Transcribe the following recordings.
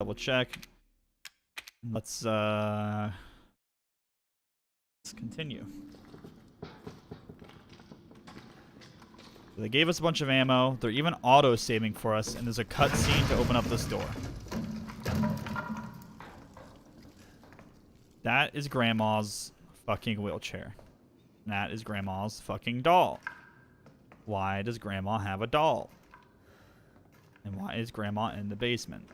Double check. Let's continue. They gave us a bunch of ammo. They're even auto-saving for us, and there's a cutscene to open up this door. That is Grandma's fucking wheelchair. That is Grandma's fucking doll. Why does Grandma have a doll? And why is Grandma in the basement?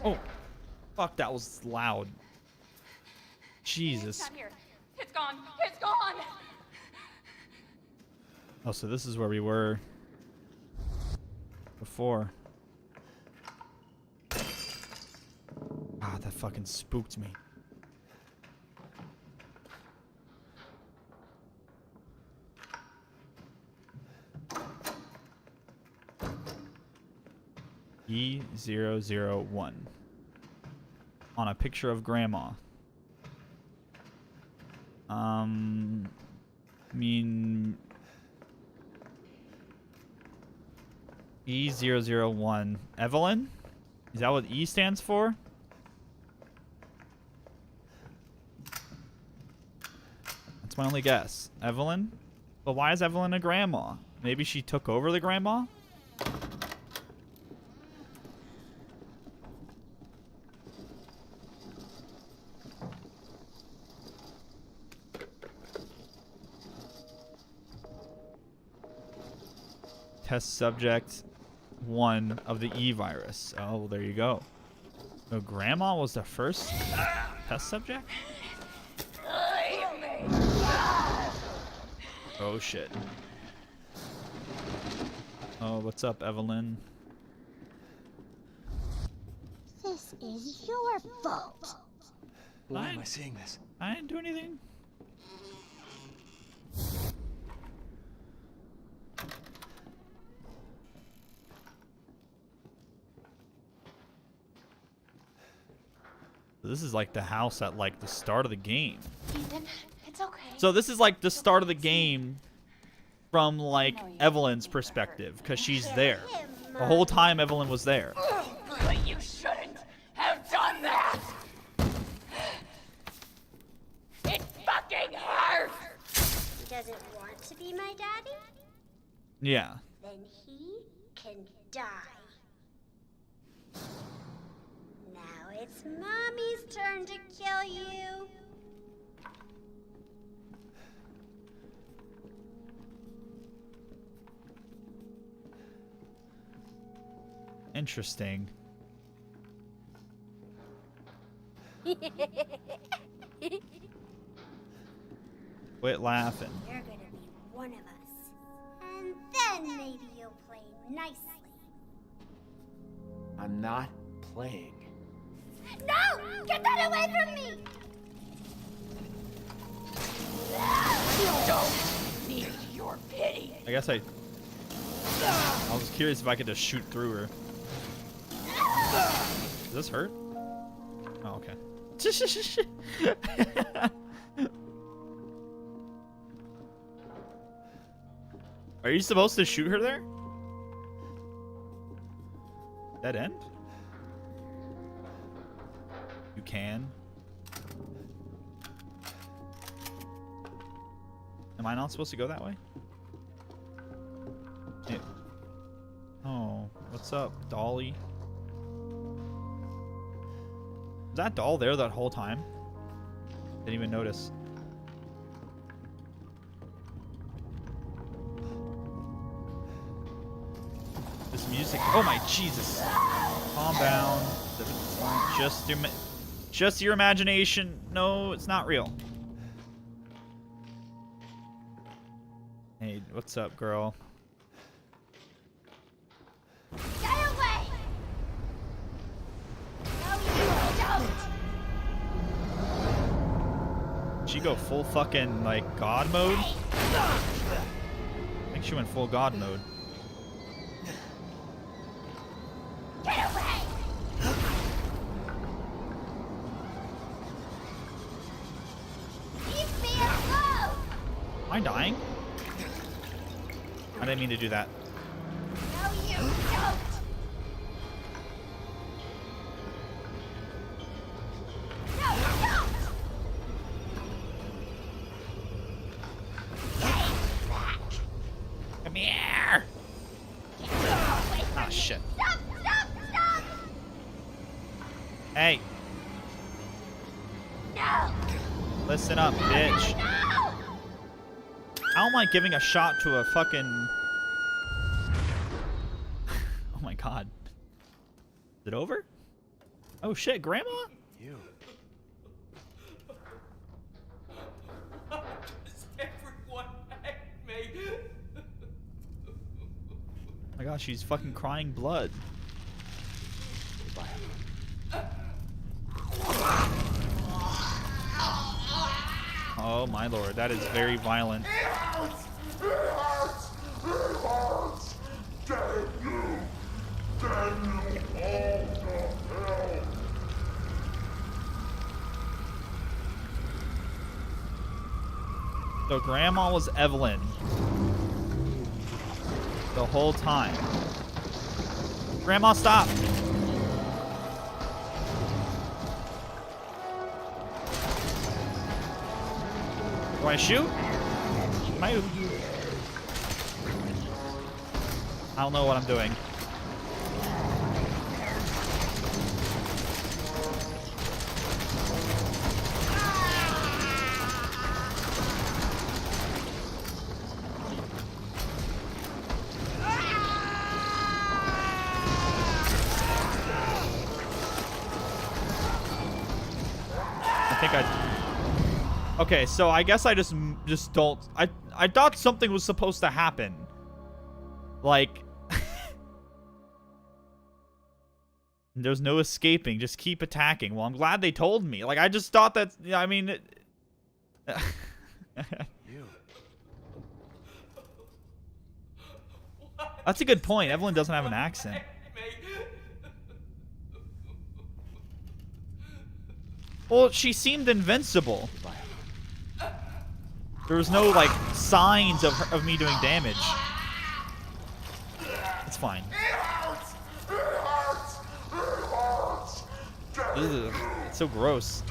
Oh, fuck, that was loud. Jesus. It's not here. It's gone. It's gone. Oh, so this is where we were before. Ah, that fucking spooked me. E001 on a picture of Grandma. I mean E001 Evelyn? Is that what E stands for? That's my only guess. Evelyn? But why is Evelyn a grandma? Maybe she took over the grandma? Test subject 1 of the E virus. Oh, there you go. So Grandma was the first test subject? Oh shit. Oh, what's up, Evelyn? This is your fault. Why am I seeing this? I didn't do anything. This is like the house at like the start of the game. Ethan, it's okay. So this is like the start of the game from like Evelyn's perspective, because she's there. The whole time Evelyn was there. But you shouldn't have done that. It fucking hurts. He doesn't want to be my daddy? Yeah. Then he can die. Now it's Mommy's turn to kill you. Interesting. Quit laughing. You're gonna be one of us. And then maybe you'll play nicely. I'm not playing. No! Get that away from me! You don't need your pity. I guess I was curious if I could just shoot through her. Does this hurt? Oh, okay. Are you supposed to shoot her there? Dead end? You can. Am I not supposed to go that way? Yeah. Oh, what's up, Dolly? Was that doll there that whole time? Didn't even notice. This music. Oh my Jesus! Calm down. Just your imagination. No, it's not real. Hey, what's up, girl? Get away! No, you don't! She go full fucking like God mode? I think she went full God mode. Get away! Leave me I dying? I didn't mean to do that. No, you don't. No, you don't. Come here! Ah, shit. Stop, stop, stop. Hey, No. listen up, bitch. No. How am I giving a shot to a fucking... Oh my god. Is it over? Oh shit, Grandma? You. Everyone hate me. Oh my god, she's fucking crying blood. Oh my lord, that is very violent. So Grandma was Evelyn the whole time. Grandma, stop! Do I shoot? I don't know what I'm doing. Okay, so I guess I just don't. I thought something was supposed to happen. Like, there's no escaping. Just keep attacking. Well, I'm glad they told me. Like, I just thought that. I mean, You. that's a good point. Evelyn doesn't have an accent. Well, she seemed invincible. There was no, like, signs of me doing damage. It's fine. Ugh, it's so gross.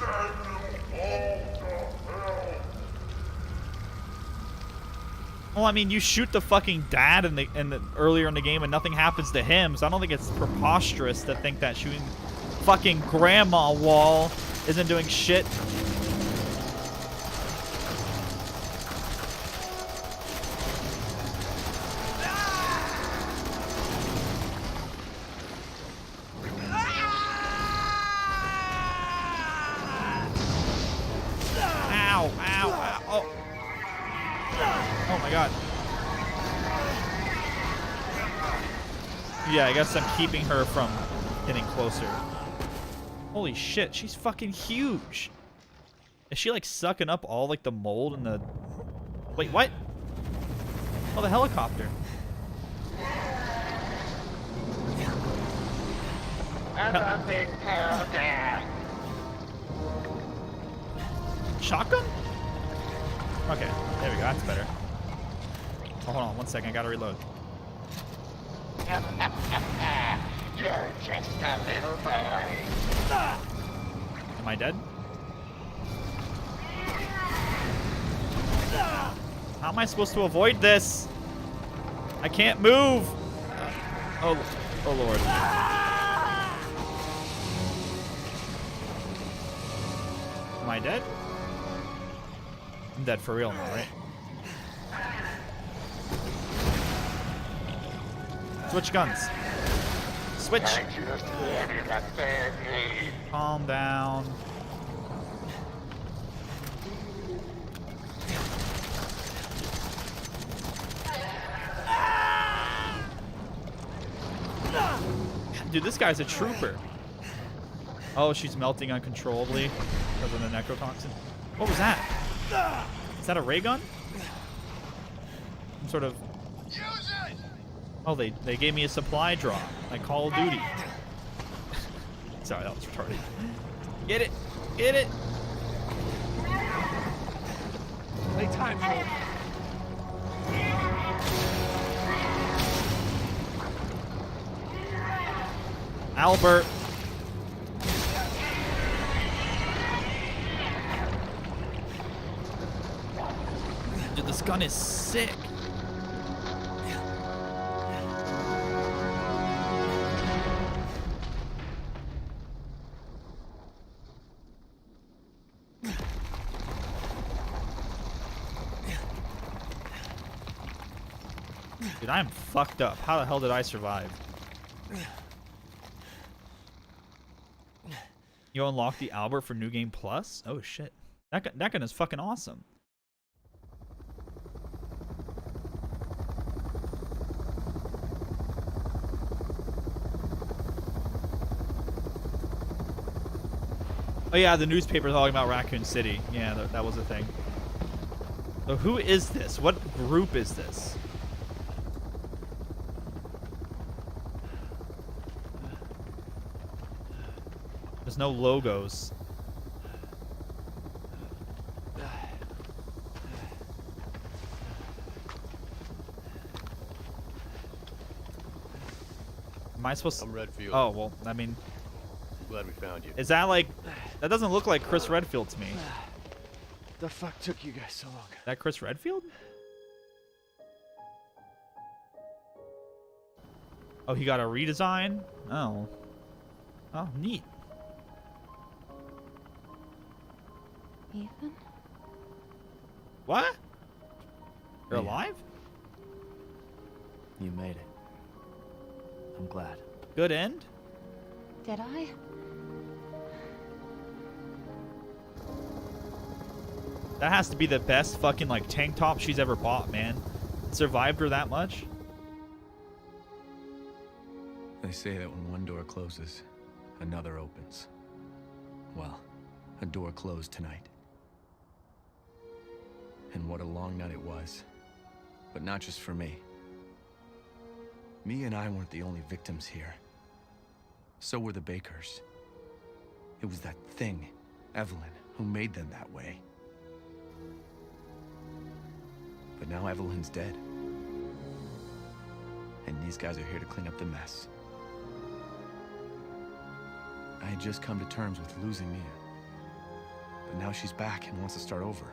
Well, I mean, you shoot the fucking dad earlier in the game and nothing happens to him, so I don't think it's preposterous to think that shooting fucking Grandma Wall isn't doing shit. Ow, ow, ow. Oh. Oh my god. Yeah, I guess I'm keeping her from getting closer. Holy shit, she's fucking huge. Is she like sucking up all like the mold and the... Wait, what? Oh, the helicopter. Shotgun? Okay, there we go, that's better. Oh, hold on, 1 second, I gotta reload. You're just a little boy. Am I dead? How am I supposed to avoid this? I can't move. Oh lord. Am I dead? I'm dead for real now, right? Switch guns. Switch. Calm down. Dude, this guy's a trooper. Oh, she's melting uncontrollably because of the necrotoxin. What was that? Is that a ray gun? Some sort of... Oh, they gave me a supply drop, like Call of Duty. Sorry, that was retarded. Get it! Get it! Lay time for Albert. Dude, this gun is sick. Dude, I'm fucked up. How the hell did I survive? You unlock the Albert for New Game Plus? Oh shit. That gun is fucking awesome. Oh yeah, the newspaper talking about Raccoon City. Yeah, that was a thing. So who is this? What group is this? There's no logos. Am I supposed to? I'm Redfield. Oh, well, I mean, Glad we found you. is that like, that doesn't look like Chris Redfield to me. The fuck took you guys so long? Is that Chris Redfield? Oh, he got a redesign? Oh. Oh, neat. Ethan? What? You're Yeah. alive? You made it. I'm glad. Good end? Did I? That has to be the best fucking like tank top she's ever bought, man. It survived her that much? They say that when one door closes, another opens. Well, a door closed tonight. And what a long night it was. But not just for me. Me and I weren't the only victims here. So were the Bakers. It was that thing, Evelyn, who made them that way. But now Evelyn's dead. And these guys are here to clean up the mess. I had just come to terms with losing Mia. But now she's back and wants to start over.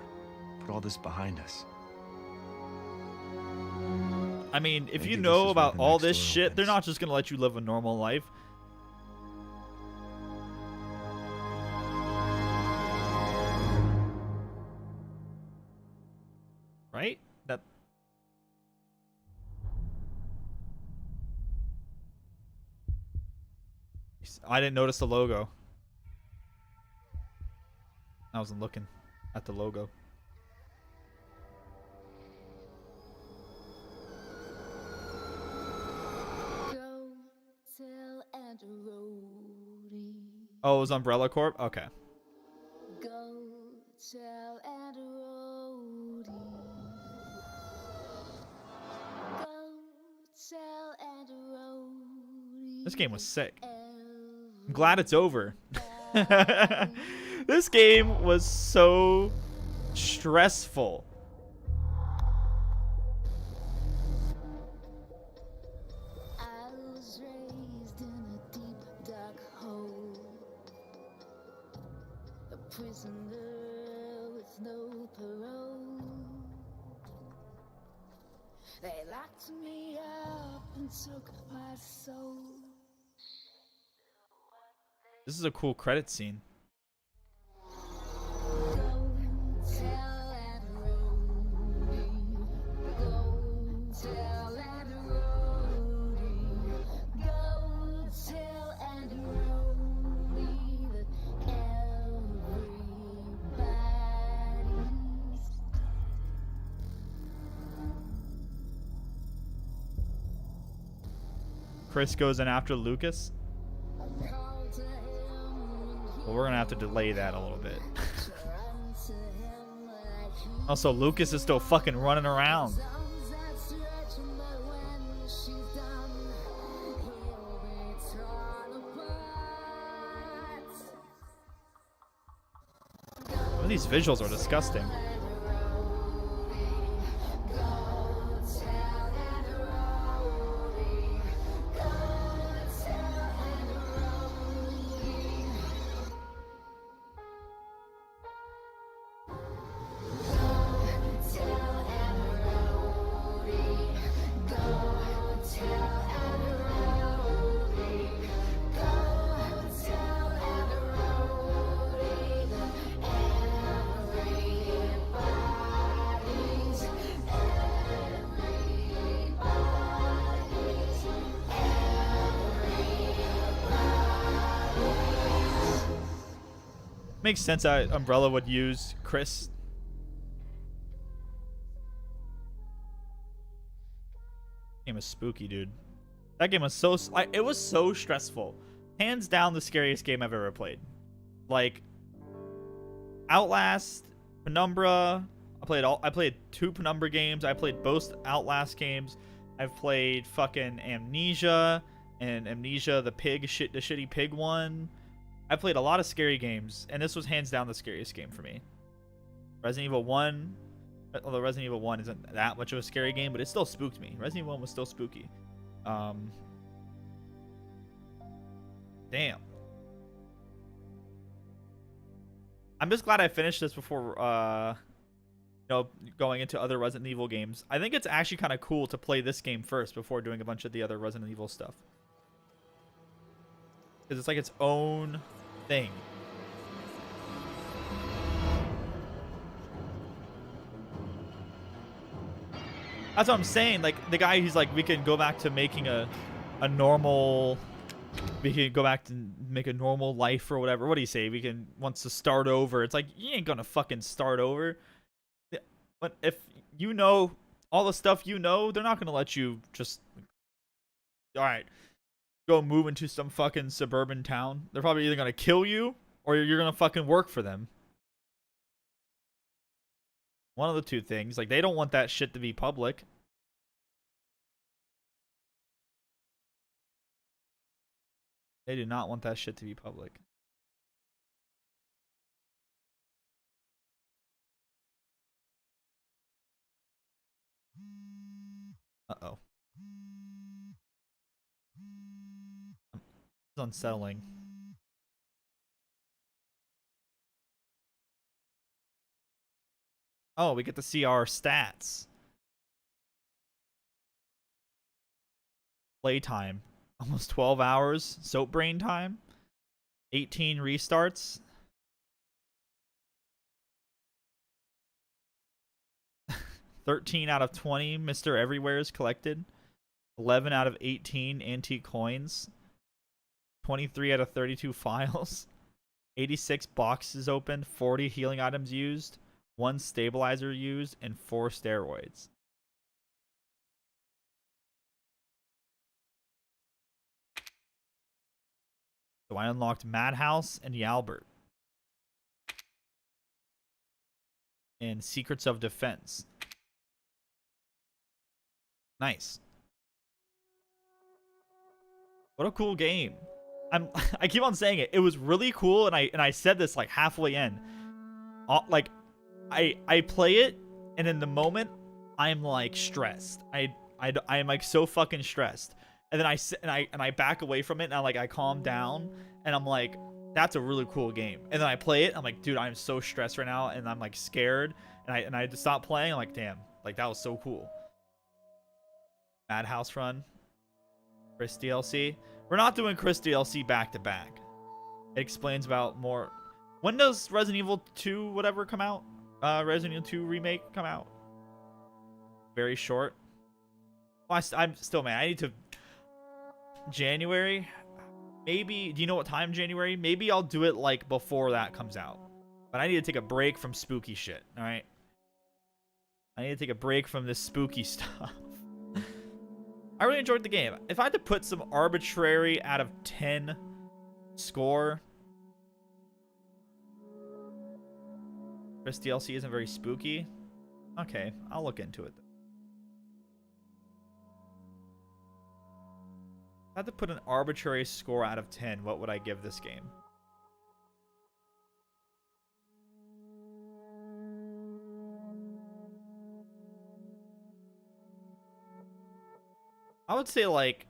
Put all this behind us. I mean, if you Maybe this know is about where the all next this door shit, they're opens. not just gonna let you live a normal life. Right? That. I didn't notice the logo. I wasn't looking at the logo. Go tell Aunt Rhody. Oh, it was Umbrella Corp? Okay. Go tell Aunt Rhody. Go tell Aunt Rhody. This game was sick. I'm Every glad it's over. This game was so stressful. I was raised in a deep dark hole, a prisoner with no parole. They locked me up and took my soul. This is a cool credit scene. Go tell Aunt Rhody. Go tell Aunt Rhody. Go tell Aunt Rhody that everybody's. Chris goes in after Lucas. Called to him and Well, we're gonna have to delay that a little bit. he ran to him like he Also, Lucas is still fucking running around. arms that stretch, but when she's done, he'll be torn apart. Some of these visuals are disgusting. Makes sense that Umbrella would use Chris. Game was spooky, dude. That game was so it was so stressful. Hands down the scariest game I've ever played. Like Outlast, Penumbra. I played 2 Penumbra games. I played both Outlast games. I've played fucking Amnesia and Amnesia the shitty pig one. I played a lot of scary games, and this was hands down the scariest game for me. Resident Evil 1, although Resident Evil 1 isn't that much of a scary game, but it still spooked me. Resident Evil 1 was still spooky. Damn. I'm just glad I finished this before, going into other Resident Evil games. I think it's actually kind of cool to play this game first before doing a bunch of the other Resident Evil stuff. Because it's like its own thing. That's what I'm saying. Like, the guy, he's like, we can go back to making a normal... We can go back to make a normal life or whatever. What do you say? We can wants to start over. It's like, you ain't gonna fucking start over. But if you know all the stuff you know, they're not gonna let you just, all right, go move into some fucking suburban town. They're probably either gonna kill you or you're gonna fucking work for them. One of the two things. Like, they don't want that shit to be public. They do not want that shit to be public. Uh-oh. It's unsettling. Oh, we get to see our stats. Playtime. Almost 12 hours. Soap brain time. 18 restarts. 13 out of 20 Mr. Everywhere's collected. 11 out of 18 antique coins. 23 out of 32 files. 86 boxes opened. 40 healing items used. 1 stabilizer used. And 4 steroids. So I unlocked Madhouse and Yalbert. And Secrets of Defense. Nice. What a cool game. I keep on saying it. It was really cool, and I said this like halfway in. Like I play it, and in the moment I'm like stressed. I'm like so fucking stressed. And then I sit and I back away from it, and I calm down, and I'm like, that's a really cool game. And then I play it, I'm like, dude, I'm so stressed right now, and I'm like scared, and I just stop playing. I'm like, damn, like that was so cool. Madhouse run. Chris DLC. We're not doing Chris DLC back to back. It explains about more. When does Resident Evil 2 whatever come out? Resident Evil 2 remake come out? Very short. Well, I'm still, man. I need to. January, maybe. Do you know what time January? Maybe I'll do it like before that comes out. But I need to take a break from spooky shit. All right. I need to take a break from this spooky stuff. I really enjoyed the game. If I had to put some arbitrary out of 10 score, Chris DLC isn't very spooky. Okay, I'll look into it. If I had to put an arbitrary score out of 10, what would I give this game? I would say like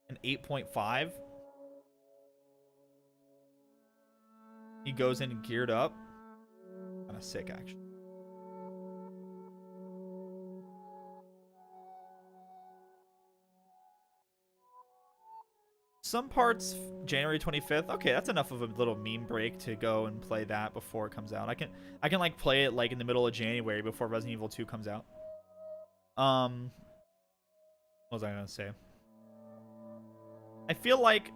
an 8.5. He goes in geared up. Kind of sick, actually. Some parts January 25th. Okay, that's enough of a little meme break to go and play that before it comes out. I can like play it like in the middle of January before Resident Evil 2 comes out. What was I gonna say? I feel like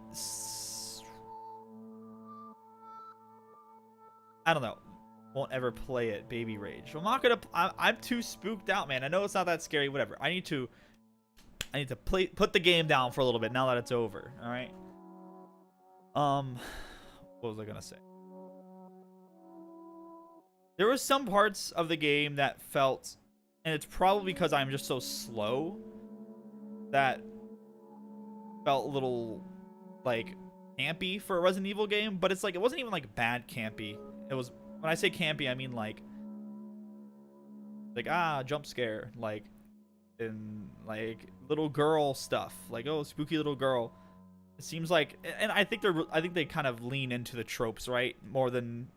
I don't know. Won't ever play it. Baby rage. I'm not gonna. I'm too spooked out, man. I know it's not that scary. Whatever. I need to put the game down for a little bit now that it's over. All right. What was I gonna say? There was some parts of the game that felt, and it's probably because I'm just so slow, that felt a little like campy for a Resident Evil game. But it's like, it wasn't even like bad campy. It was, when I say campy, I mean like jump scare, like, and like little girl stuff, like, oh, spooky little girl. It seems like, and I think they kind of lean into the tropes, right? More than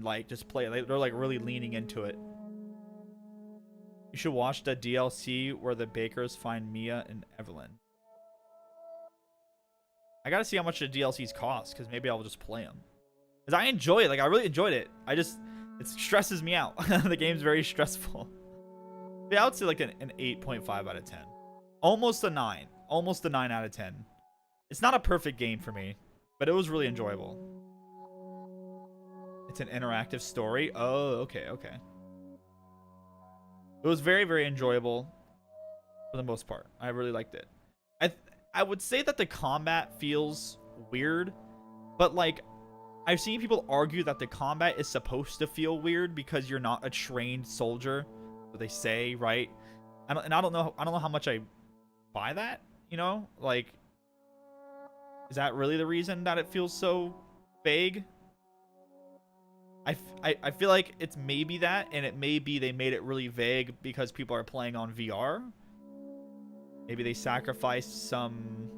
like just play it. They're like really leaning into it. You should watch the DLC where the bakers find Mia and Evelyn. I gotta see how much the DLCs cost, because maybe I'll just play them. Because I enjoy it. Like, I really enjoyed it. It stresses me out. The game's very stressful. Yeah, I would say like an 8.5 out of 10. Almost a 9. Almost a 9 out of 10. It's not a perfect game for me, but it was really enjoyable. It's an interactive story. Oh, okay. It was very, very enjoyable for the most part. I really liked it. I would say that the combat feels weird, but like, I've seen people argue that the combat is supposed to feel weird because you're not a trained soldier. What they say, right? I don't know how much I buy that. You know, like, is that really the reason that it feels so vague? I feel like it's maybe that, and it may be they made it really vague because people are playing on VR. Maybe they sacrificed some,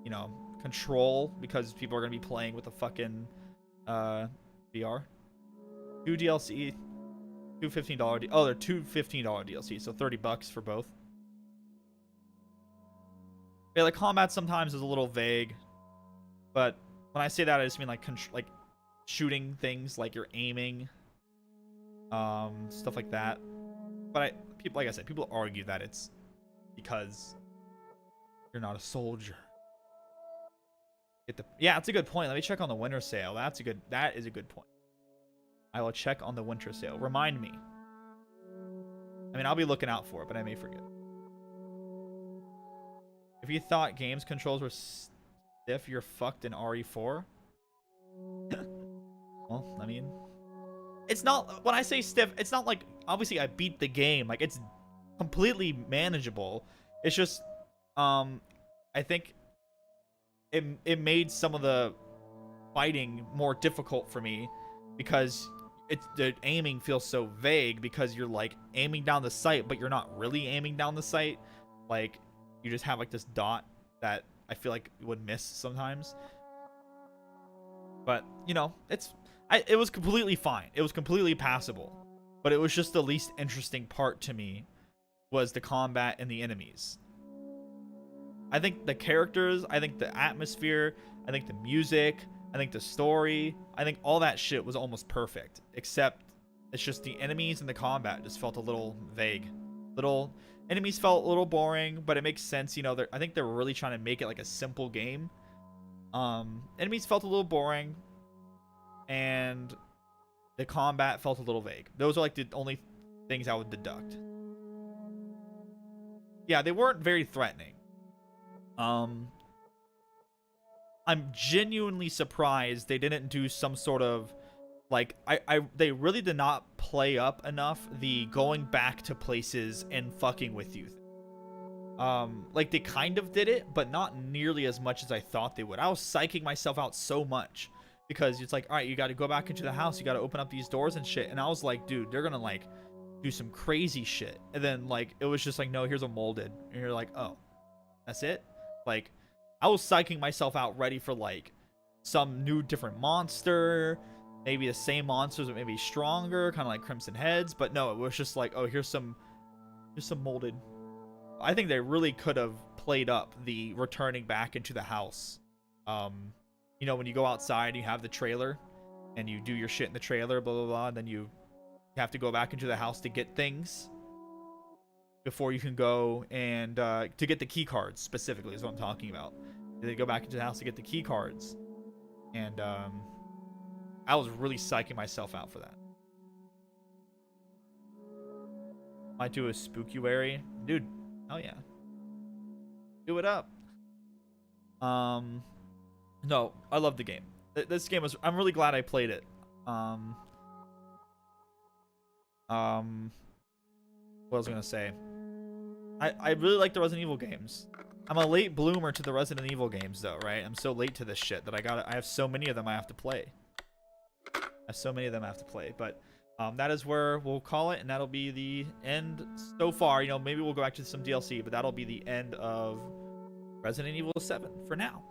you know, control because people are going to be playing with the fucking VR. 2 DLC, 2 $15. Oh, they're 2 $15 DLC, so $30 for both. Yeah, the combat sometimes is a little vague, but when I say that, I just mean like shooting things, like you're aiming, stuff like that. But people, like I said, people argue that it's because you're not a soldier. Yeah, it's a good point. Let me check on the winter sale. That is a good point. I will check on the winter sale. Remind me. I mean, I'll be looking out for it, but I may forget. If you thought games controls were stiff, you're fucked in RE4. Well, I mean, it's not, when I say stiff, it's not like, obviously I beat the game. Like, it's completely manageable. It's just, I think it made some of the fighting more difficult for me because the aiming feels so vague because you're like aiming down the sight, but you're not really aiming down the sight. Like, you just have like this dot that I feel like would miss sometimes. But, you know, it was completely fine. It was completely passable. But it was just the least interesting part to me was the combat and the enemies. I think the characters, I think the atmosphere, I think the music, I think the story, I think all that shit was almost perfect. Except it's just the enemies and the combat just felt a little vague. Enemies felt a little boring, but it makes sense. You know, I think they're really trying to make it like a simple game. Enemies felt a little boring, and the combat felt a little vague. Those are like the only things I would deduct. Yeah, they weren't very threatening. I'm genuinely surprised they didn't do some sort of like they really did not play up enough the going back to places and fucking with you. Like they kind of did it, but not nearly as much as I thought they would. I was psyching myself out so much because it's like, all right, you got to go back into the house, you got to open up these doors and shit. And I was like, dude, they're gonna like do some crazy shit. And then like it was just like, no, here's a molded, and you're like, oh, that's it. Like, I was psyching myself out ready for like some new different monster, maybe the same monsters but maybe stronger, kind of like Crimson Heads. But no, it was just like, oh, here's some molded. I think they really could have played up the returning back into the house. You know, when you go outside, you have the trailer and you do your shit in the trailer, blah blah blah, and then you have to go back into the house to get things before you can go and to get the key cards specifically is what I'm talking about. They go back into the house to get the key cards, and I was really psyching myself out for that. Might do a spookuary. Dude, hell yeah. Do it up. No, I love the game. This game was, I'm really glad I played it. What was I gonna say? I really like the Resident Evil games. I'm a late bloomer to the Resident Evil games though, right? I'm so late to this shit that I have so many of them I have to play. But that is where we'll call it, and that'll be the end so far. You know, maybe we'll go back to some DLC, but that'll be the end of Resident Evil 7 for now.